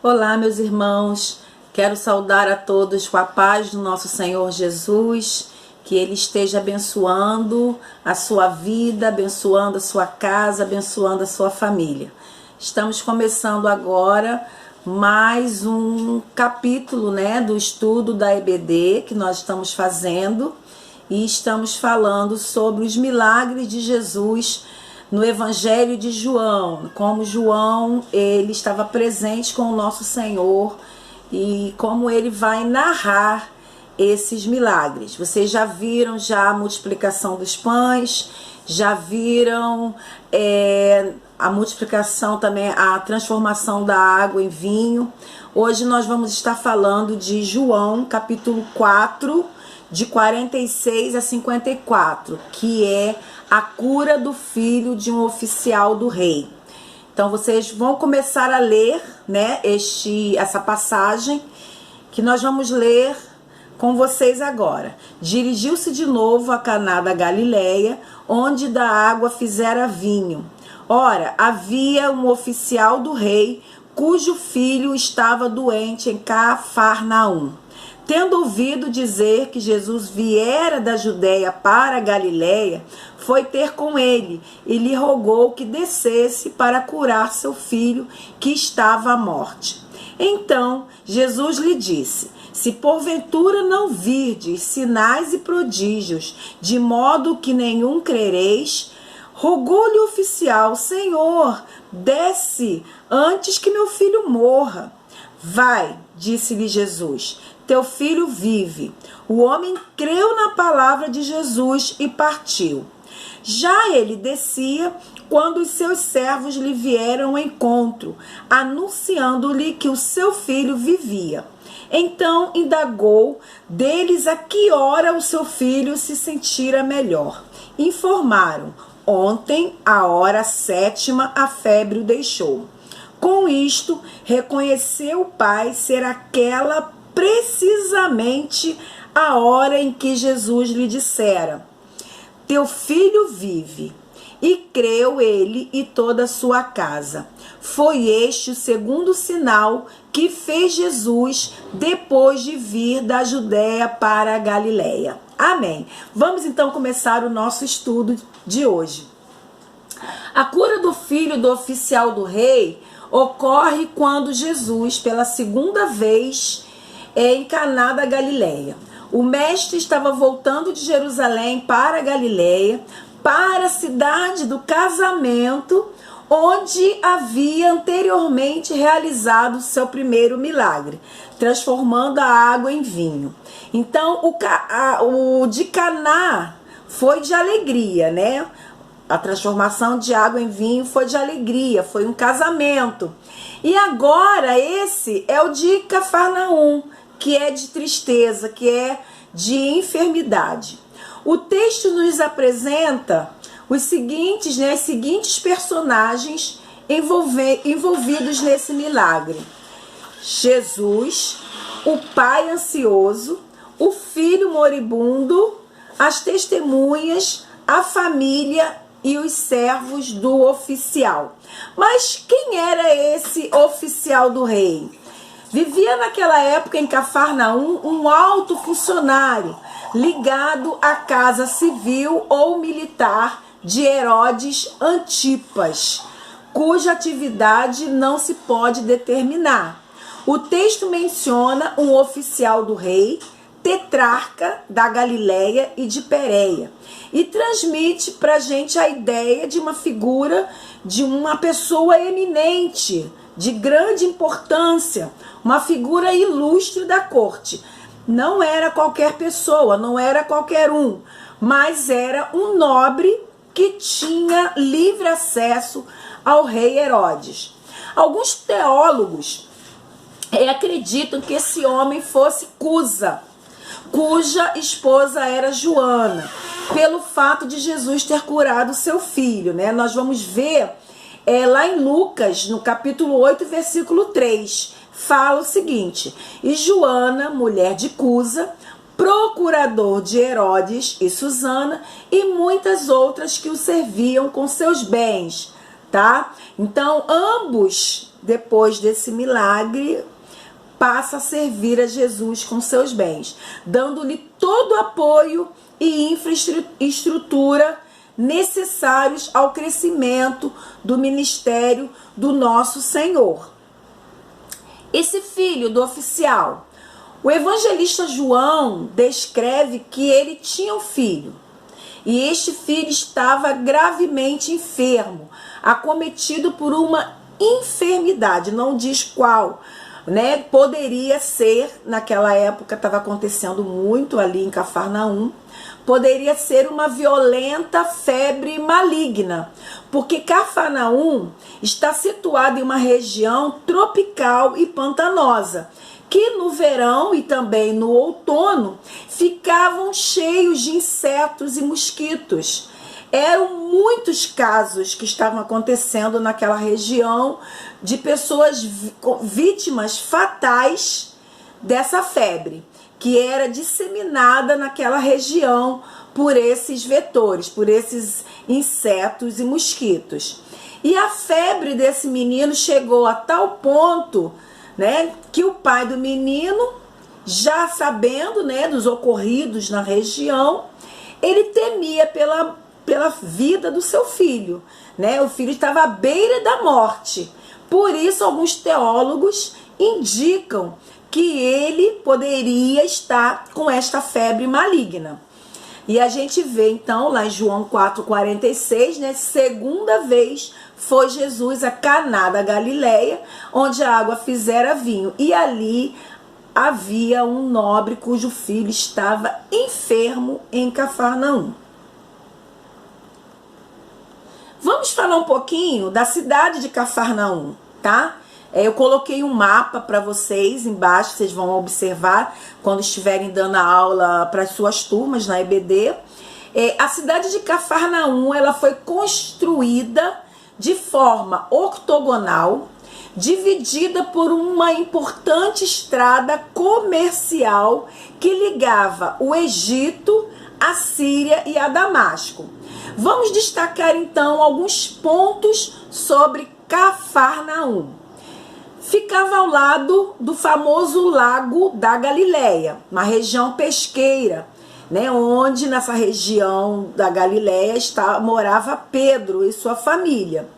Olá, meus irmãos, quero saudar a todos com a paz do nosso Senhor Jesus, que Ele esteja abençoando a sua vida, abençoando a sua casa, abençoando a sua família. Estamos começando agora mais um capítulo, do estudo da EBD que nós estamos fazendo e estamos falando sobre os milagres de Jesus no Evangelho de João, como João ele estava presente com o nosso Senhor e como ele vai narrar esses milagres. Vocês já viram a multiplicação dos pães, já viram a multiplicação também, a transformação da água em vinho. Hoje nós vamos estar falando de João, capítulo 4, de 46 a 54, que é a cura do filho de um oficial do rei. Então vocês vão começar a ler, essa passagem que nós vamos ler com vocês agora. Dirigiu-se de novo a Caná da Galileia, onde da água fizera vinho. Ora, havia um oficial do rei, cujo filho estava doente em Cafarnaum. Tendo ouvido dizer que Jesus viera da Judeia para a Galileia, foi ter com ele e lhe rogou que descesse para curar seu filho, que estava à morte. Então Jesus lhe disse: se porventura não virdes sinais e prodígios, de modo que nenhum crereis, rogou-lhe o oficial: Senhor, desce antes que meu filho morra. Vai, disse-lhe Jesus, teu filho vive. O homem creu na palavra de Jesus e partiu. Já ele descia quando os seus servos lhe vieram ao encontro, anunciando-lhe que o seu filho vivia. Então indagou deles a que hora o seu filho se sentira melhor. Informaram: ontem, à hora 7ª, a febre o deixou. Com isto, reconheceu o pai ser aquela precisamente a hora em que Jesus lhe dissera: teu filho vive. E creu ele e toda a sua casa. Foi este o segundo sinal que fez Jesus depois de vir da Judéia para a Galileia. Amém. Vamos então começar o nosso estudo de hoje. A cura do filho do oficial do rei ocorre quando Jesus, pela segunda vez, em Caná da Galileia. O mestre estava voltando de Jerusalém para a Galileia, para a cidade do casamento, onde havia anteriormente realizado seu primeiro milagre, transformando a água em vinho. Então, o de Caná foi de alegria, A transformação de água em vinho foi de alegria, foi um casamento. E agora esse é o de Cafarnaum, que é de tristeza, que é de enfermidade. O texto nos apresenta os seguintes personagens envolvidos nesse milagre: Jesus, o pai ansioso, o filho moribundo, as testemunhas, a família e os servos do oficial. Mas quem era esse oficial do rei? Vivia naquela época em Cafarnaum um alto funcionário ligado à casa civil ou militar de Herodes Antipas, cuja atividade não se pode determinar. O texto menciona um oficial do rei, tetrarca da Galileia e de Pérea, e transmite para a gente a ideia de uma figura, de uma pessoa eminente, de grande importância, uma figura ilustre da corte. Não era qualquer pessoa, não era qualquer um, mas era um nobre que tinha livre acesso ao rei Herodes. Alguns teólogos acreditam que esse homem fosse Cusa, cuja esposa era Joana, pelo fato de Jesus ter curado seu filho, Nós vamos ver lá em Lucas, no capítulo 8, versículo 3, fala o seguinte: e Joana, mulher de Cusa, procurador de Herodes e Susana, e muitas outras que o serviam com seus bens, tá? Então, ambos, depois desse milagre, passa a servir a Jesus com seus bens, dando-lhe todo o apoio e infraestrutura necessários ao crescimento do ministério do nosso Senhor. Esse filho do oficial, o evangelista João descreve que ele tinha um filho, e este filho estava gravemente enfermo, acometido por uma enfermidade, não diz qual, né? Poderia ser, naquela época estava acontecendo muito ali em Cafarnaum, poderia ser uma violenta febre maligna, porque Cafarnaum está situado em uma região tropical e pantanosa, que no verão e também no outono ficavam cheios de insetos e mosquitos. Eram muitos casos que estavam acontecendo naquela região de pessoas vítimas fatais dessa febre, que era disseminada naquela região por esses vetores, por esses insetos e mosquitos. E a febre desse menino chegou a tal ponto, né, que o pai do menino, já sabendo, né, dos ocorridos na região, ele temia pela vida do seu filho, né? O filho estava à beira da morte. Por isso, alguns teólogos indicam que ele poderia estar com esta febre maligna. E a gente vê, então, lá em João 4,46, né? Segunda vez foi Jesus a Caná da Galileia, onde a água fizera vinho. E ali havia um nobre cujo filho estava enfermo em Cafarnaum. Vamos falar um pouquinho da cidade de Cafarnaum, tá? Eu coloquei um mapa para vocês embaixo, vocês vão observar quando estiverem dando a aula para as suas turmas na EBD. A cidade de Cafarnaum, ela foi construída de forma octogonal, dividida por uma importante estrada comercial que ligava o Egito, a Síria e a Damasco. Vamos destacar então alguns pontos sobre Cafarnaum. Ficava ao lado do famoso Lago da Galileia, uma região pesqueira, né, onde nessa região da Galileia morava Pedro e sua família.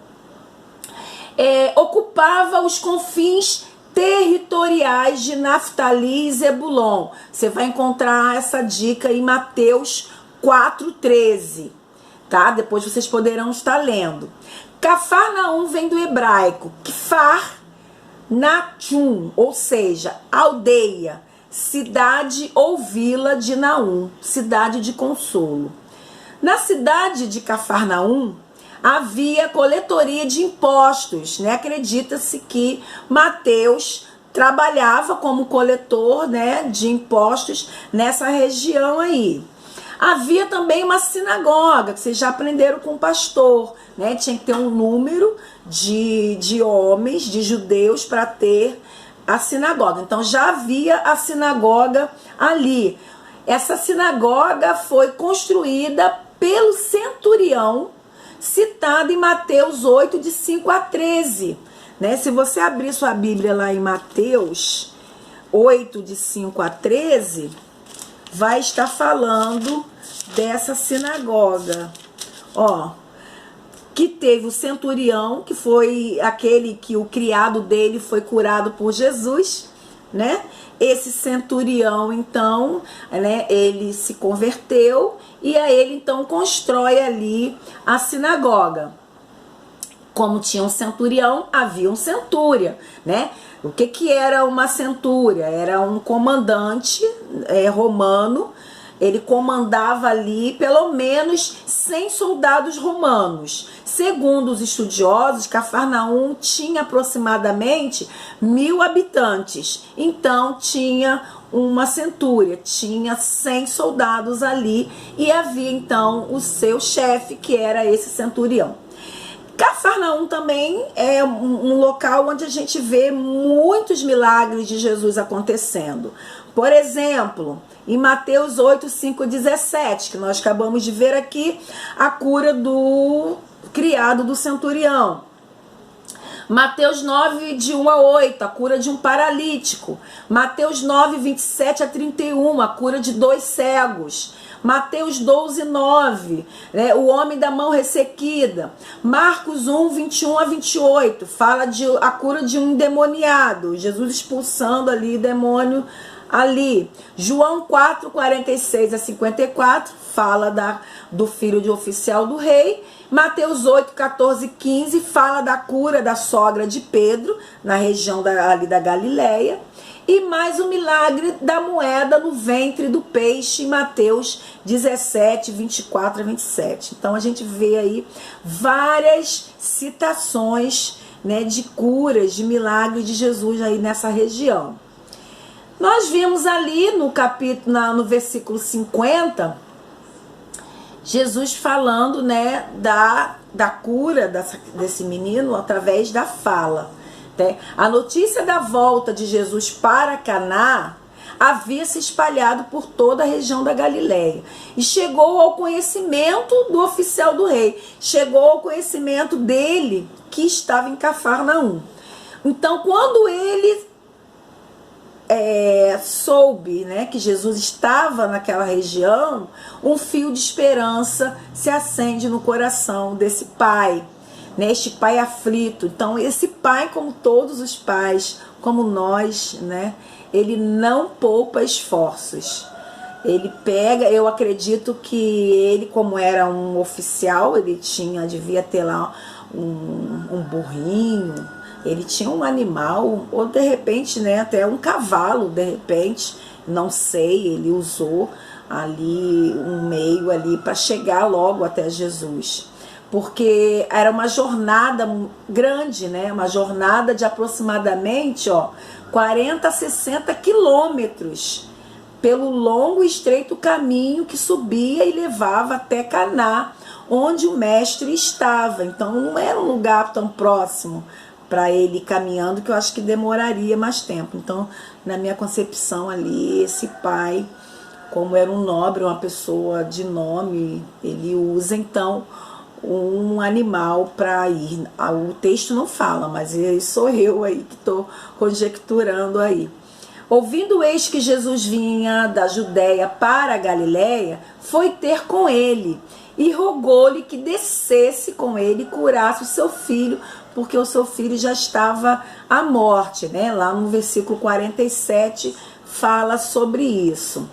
Ocupava os confins territoriais de Naftali e Zebulon. Você vai encontrar essa dica em Mateus 4,13. Tá? Depois vocês poderão estar lendo. Cafarnaum vem do hebraico Kfar Nachum, ou seja, aldeia, cidade ou vila de Naum, cidade de consolo. Na cidade de Cafarnaum havia coletoria de impostos, né? Acredita-se que Mateus trabalhava como coletor, né, de impostos nessa região aí. Havia também uma sinagoga, que vocês já aprenderam com o pastor, né? Tinha que ter um número de homens, de judeus, para ter a sinagoga. Então já havia a sinagoga ali. Essa sinagoga foi construída pelo centurião, citado em Mateus 8, de 5 a 13. Né? Se você abrir sua Bíblia lá em Mateus 8, de 5 a 13... vai estar falando dessa sinagoga, ó, que teve o centurião, que foi aquele que o criado dele foi curado por Jesus, né? Esse centurião, então, né, ele se converteu e aí ele, então, constrói ali a sinagoga. Como tinha um centurião, havia um centúria, né? O que era uma centúria? Era um comandante romano. Ele comandava ali pelo menos 100 soldados romanos. Segundo os estudiosos, Cafarnaum tinha aproximadamente 1000 habitantes. Então tinha uma centúria, tinha 100 soldados ali e havia então o seu chefe, que era esse centurião. Cafarnaum também é um local onde a gente vê muitos milagres de Jesus acontecendo. Por exemplo, em Mateus 8, 5, 17, que nós acabamos de ver aqui, a cura do criado do centurião. Mateus 9, de 1 a 8, a cura de um paralítico. Mateus 9, 27 a 31, a cura de 2 cegos. Mateus 12, 9, né, o homem da mão ressequida. Marcos 1, 21 a 28, fala de a cura de um endemoniado, Jesus expulsando ali demônio ali. João 4, 46 a 54, fala do filho de oficial do rei. Mateus 8, 14 e 15 fala da cura da sogra de Pedro, na região ali da Galileia. E mais o milagre da moeda no ventre do peixe, em Mateus 17, 24 a 27. Então a gente vê aí várias citações, né, de curas, de milagres de Jesus aí nessa região. Nós vimos ali no capítulo, no versículo 50, Jesus falando, né, da cura desse menino através da fala. Né? A notícia da volta de Jesus para Caná havia se espalhado por toda a região da Galileia e chegou ao conhecimento do oficial do rei, chegou ao conhecimento dele que estava em Cafarnaum. Então, quando ele soube, né, que Jesus estava naquela região, um fio de esperança se acende no coração desse pai, né, este pai aflito. Então esse pai, como todos os pais, como nós, né, ele não poupa esforços. Ele pega, eu acredito que ele, como era um oficial, ele devia ter lá um burrinho, ele tinha um animal, ou de repente, né, até um cavalo, de repente, não sei, ele usou ali um meio ali para chegar logo até Jesus. Porque era uma jornada grande, né, uma jornada de aproximadamente 40 a 60 quilômetros, pelo longo e estreito caminho que subia e levava até Caná, onde o mestre estava. Então não era um lugar tão próximo para ele ir caminhando, que eu acho que demoraria mais tempo. Então, na minha concepção ali, esse pai, como era um nobre, uma pessoa de nome, ele usa então um animal para ir. O texto não fala, mas sou eu aí que estou conjecturando aí. Ouvindo eis que Jesus vinha da Judéia para a Galiléia, foi ter com ele e rogou-lhe que descesse com ele e curasse o seu filho, porque o seu filho já estava à morte, né? Lá no versículo 47 fala sobre isso.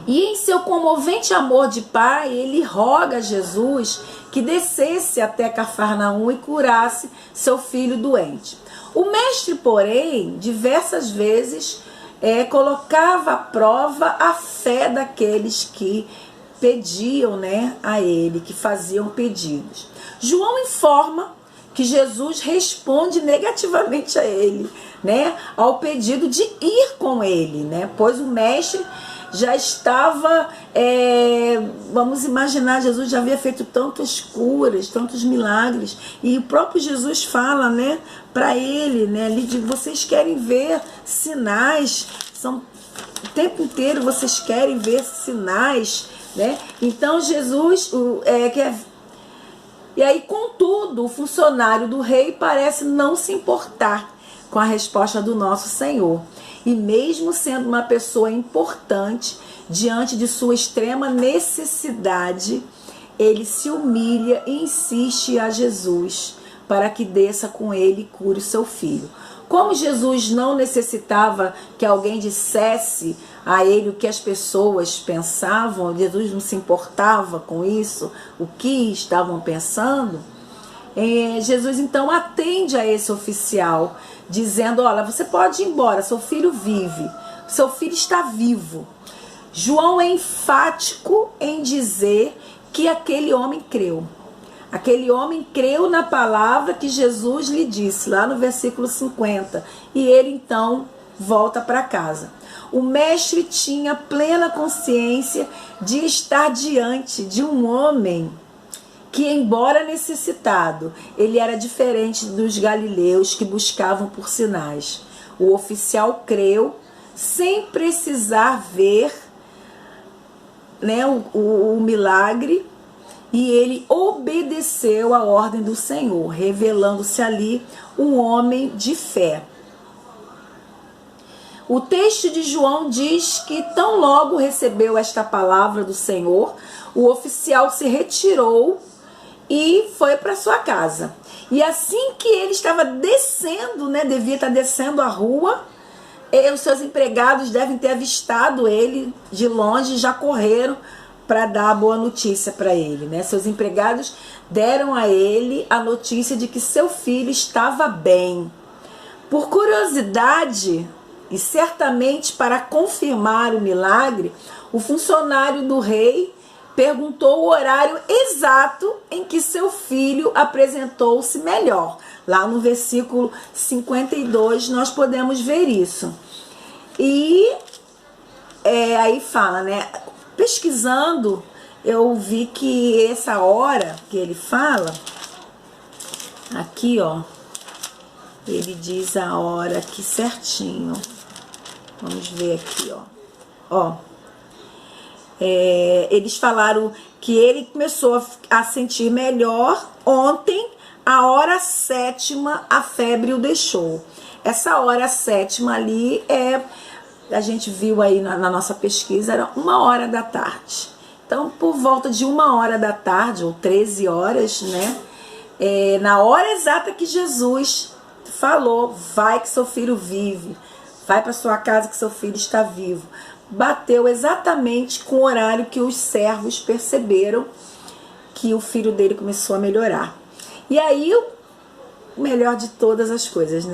E em seu comovente amor de pai, ele roga a Jesus que descesse até Cafarnaum e curasse seu filho doente. O mestre, porém, diversas vezes colocava à prova a fé daqueles que pediam, né, a ele, que faziam pedidos. João informa que Jesus responde negativamente a ele, né, ao pedido de ir com ele, né, pois o mestre já estava, vamos imaginar, Jesus já havia feito tantas curas, tantos milagres, e o próprio Jesus fala, né, para ele, né, ali de vocês querem ver sinais, o tempo inteiro vocês querem ver sinais, né? Então Jesus e aí, contudo, o funcionário do rei parece não se importar com a resposta do nosso Senhor. E mesmo sendo uma pessoa importante, diante de sua extrema necessidade, ele se humilha e insiste a Jesus para que desça com ele e cure o seu filho. Como Jesus não necessitava que alguém dissesse a ele o que as pessoas pensavam, Jesus não se importava com isso, o que estavam pensando, Jesus então atende a esse oficial, dizendo, olha, você pode ir embora, seu filho vive, seu filho está vivo. João é enfático em dizer que aquele homem creu. Aquele homem creu na palavra que Jesus lhe disse, lá no versículo 50, e ele então volta para casa. O mestre tinha plena consciência de estar diante de um homem que, embora necessitado, ele era diferente dos galileus que buscavam por sinais. O oficial creu sem precisar ver, né, o milagre, e ele obedeceu a ordem do Senhor, revelando-se ali um homem de fé. O texto de João diz que tão logo recebeu esta palavra do Senhor, o oficial se retirou e foi para sua casa. E assim que ele estava descendo, devia estar descendo a rua, os seus empregados devem ter avistado ele de longe e já correram para dar a boa notícia para ele, Seus empregados deram a ele a notícia de que seu filho estava bem. Por curiosidade e certamente para confirmar o milagre, o funcionário do rei perguntou o horário exato em que seu filho apresentou-se melhor. Lá no versículo 52 nós podemos ver isso. E aí fala, pesquisando, eu vi que essa hora que ele fala, aqui ele diz a hora aqui certinho. Vamos ver aqui, eles falaram que ele começou a sentir melhor ontem, a hora 7ª, a febre o deixou. Essa hora 7ª ali a gente viu aí na nossa pesquisa, era 1h da tarde. Então, por volta de 1h da tarde, ou 13 horas, na hora exata que Jesus falou, vai que seu filho vive, vai para sua casa que seu filho está vivo, bateu exatamente com o horário que os servos perceberam que o filho dele começou a melhorar. E aí, o melhor de todas as coisas,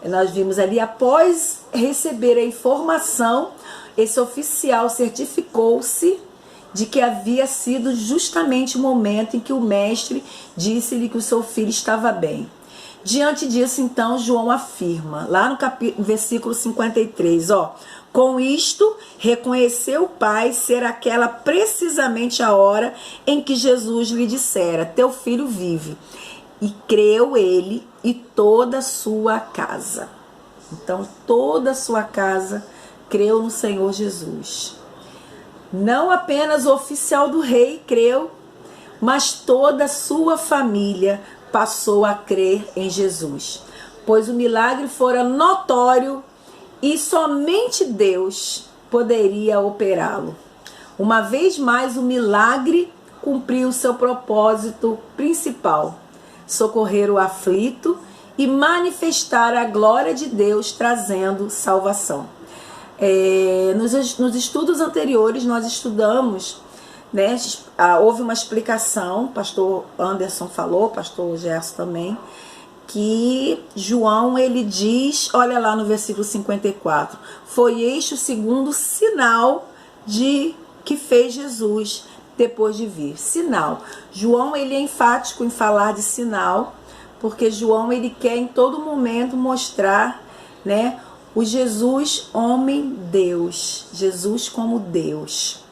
nós vimos ali, após receber a informação, esse oficial certificou-se de que havia sido justamente o momento em que o mestre disse-lhe que o seu filho estava bem. Diante disso, então, João afirma, lá no versículo 53, com isto, reconheceu o pai ser aquela precisamente a hora em que Jesus lhe dissera, teu filho vive. E creu ele e toda a sua casa. Então, toda a sua casa creu no Senhor Jesus. Não apenas o oficial do rei creu, mas toda a sua família passou a crer em Jesus, pois o milagre fora notório e somente Deus poderia operá-lo. Uma vez mais, o milagre cumpriu seu propósito principal, socorrer o aflito e manifestar a glória de Deus, trazendo salvação. Nos estudos anteriores nós estudamos, houve uma explicação, pastor Anderson falou, pastor Gerson também, que João ele diz, olha lá no versículo 54, foi este o segundo sinal que fez Jesus depois de vir. Sinal. João ele é enfático em falar de sinal, porque João ele quer em todo momento mostrar, o Jesus homem Deus, Jesus como Deus.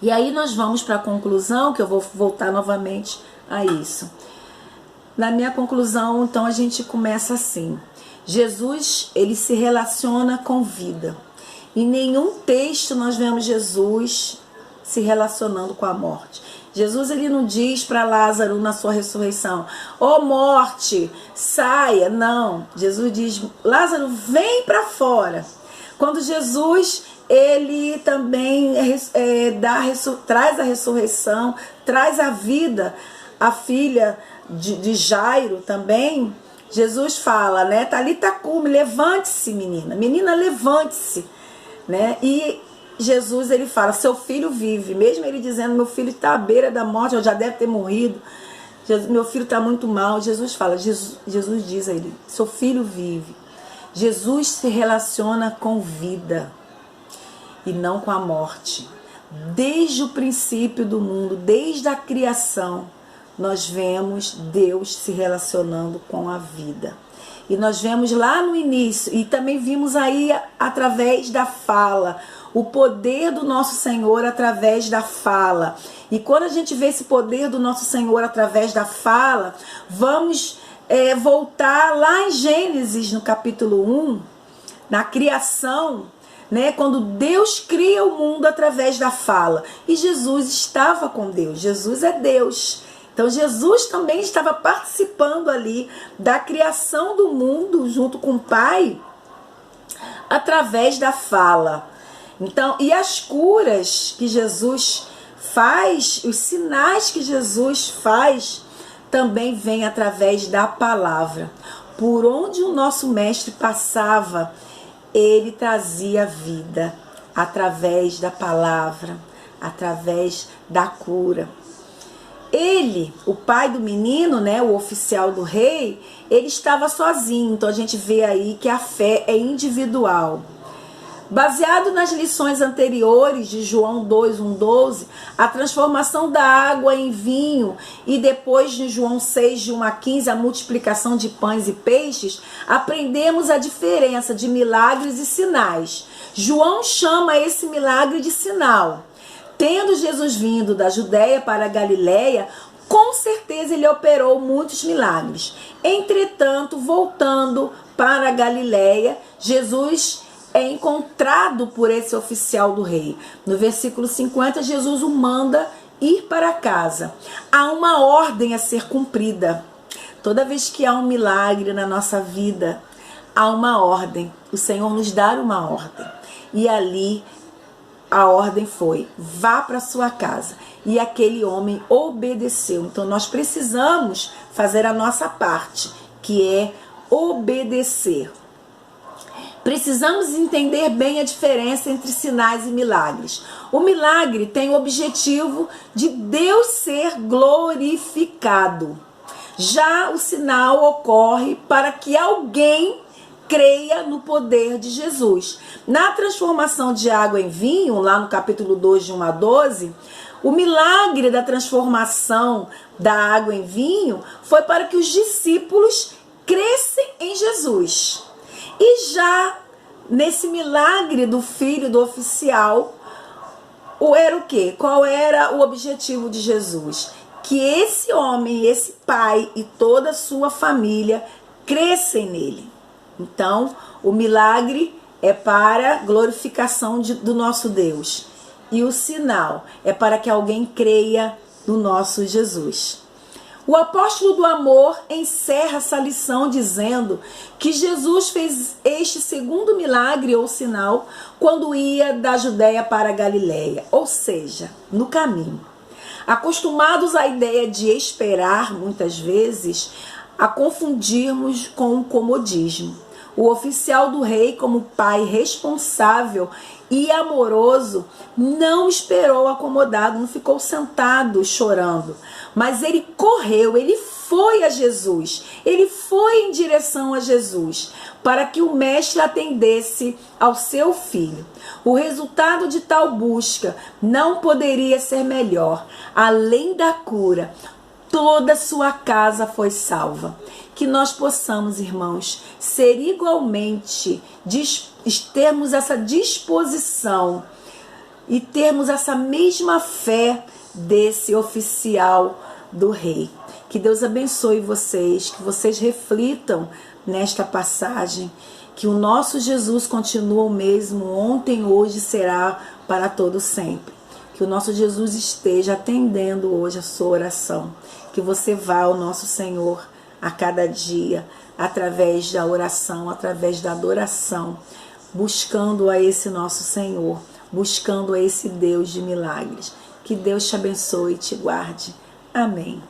E aí nós vamos para a conclusão, que eu vou voltar novamente a isso. Na minha conclusão, então, a gente começa assim. Jesus, ele se relaciona com vida. Em nenhum texto nós vemos Jesus se relacionando com a morte. Jesus, ele não diz para Lázaro na sua ressurreição, morte, saia. Não, Jesus diz, Lázaro, vem para fora. Quando Jesus, ele também traz a ressurreição, traz a vida, a filha de Jairo também, Jesus fala, Talita cumi, levante-se, menina. Menina, levante-se. E Jesus, ele fala, seu filho vive. Mesmo ele dizendo, meu filho está à beira da morte, já deve ter morrido. Meu filho está muito mal. Jesus fala, Jesus diz a ele, seu filho vive. Jesus se relaciona com vida e não com a morte. Desde o princípio do mundo, desde a criação, nós vemos Deus se relacionando com a vida. E nós vemos lá no início, e também vimos aí através da fala, o poder do nosso Senhor através da fala. E quando a gente vê esse poder do nosso Senhor através da fala, vamos voltar lá em Gênesis, no capítulo 1, na criação, né? Quando Deus cria o mundo através da fala. E Jesus estava com Deus. Jesus é Deus. Então Jesus também estava participando ali da criação do mundo junto com o Pai através da fala. Então, e as curas que Jesus faz, os sinais que Jesus faz, também vêm através da palavra. Por onde o nosso mestre passava, ele trazia vida através da palavra, através da cura. Ele, o pai do menino, né, o oficial do rei, ele estava sozinho. Então a gente vê aí que a fé é individual. Baseado nas lições anteriores de João 2:1-12, a transformação da água em vinho, e depois de João 6:1-15, a multiplicação de pães e peixes, aprendemos a diferença de milagres e sinais. João chama esse milagre de sinal. Tendo Jesus vindo da Judéia para a Galiléia, com certeza ele operou muitos milagres. Entretanto, voltando para a Galiléia, Jesus é encontrado por esse oficial do rei. No versículo 50, Jesus o manda ir para casa. Há uma ordem a ser cumprida. Toda vez que há um milagre na nossa vida, há uma ordem. O Senhor nos dá uma ordem. E ali a ordem foi: vá para sua casa. E aquele homem obedeceu. Então nós precisamos fazer a nossa parte, que é obedecer. Precisamos entender bem a diferença entre sinais e milagres. O milagre tem o objetivo de Deus ser glorificado. Já o sinal ocorre para que alguém creia no poder de Jesus. Na transformação de água em vinho, lá no capítulo 2, de 1-12, o milagre da transformação da água em vinho foi para que os discípulos crescem em Jesus. E já nesse milagre do filho do oficial, era o quê? Qual era o objetivo de Jesus? Que esse homem, esse pai e toda a sua família crescem nele. Então, o milagre é para glorificação do nosso Deus. E o sinal é para que alguém creia no nosso Jesus. O apóstolo do amor encerra essa lição dizendo que Jesus fez este segundo milagre ou sinal quando ia da Judéia para a Galiléia, ou seja, no caminho. Acostumados à ideia de esperar, muitas vezes, a confundirmos com o comodismo. O oficial do rei, como pai responsável e amoroso, não esperou acomodado, não ficou sentado chorando, mas ele correu, ele foi a Jesus, ele foi em direção a Jesus, para que o mestre atendesse ao seu filho. O resultado de tal busca não poderia ser melhor. Além da cura, toda a sua casa foi salva. Que nós possamos, irmãos, ser igualmente, termos essa disposição e termos essa mesma fé desse oficial do rei. Que Deus abençoe vocês, que vocês reflitam nesta passagem, que o nosso Jesus continua o mesmo ontem, hoje, será para todo sempre. Que o nosso Jesus esteja atendendo hoje a sua oração. Que você vá ao nosso Senhor a cada dia, através da oração, através da adoração, buscando a esse nosso Senhor, buscando a esse Deus de milagres. Que Deus te abençoe e te guarde. Amém.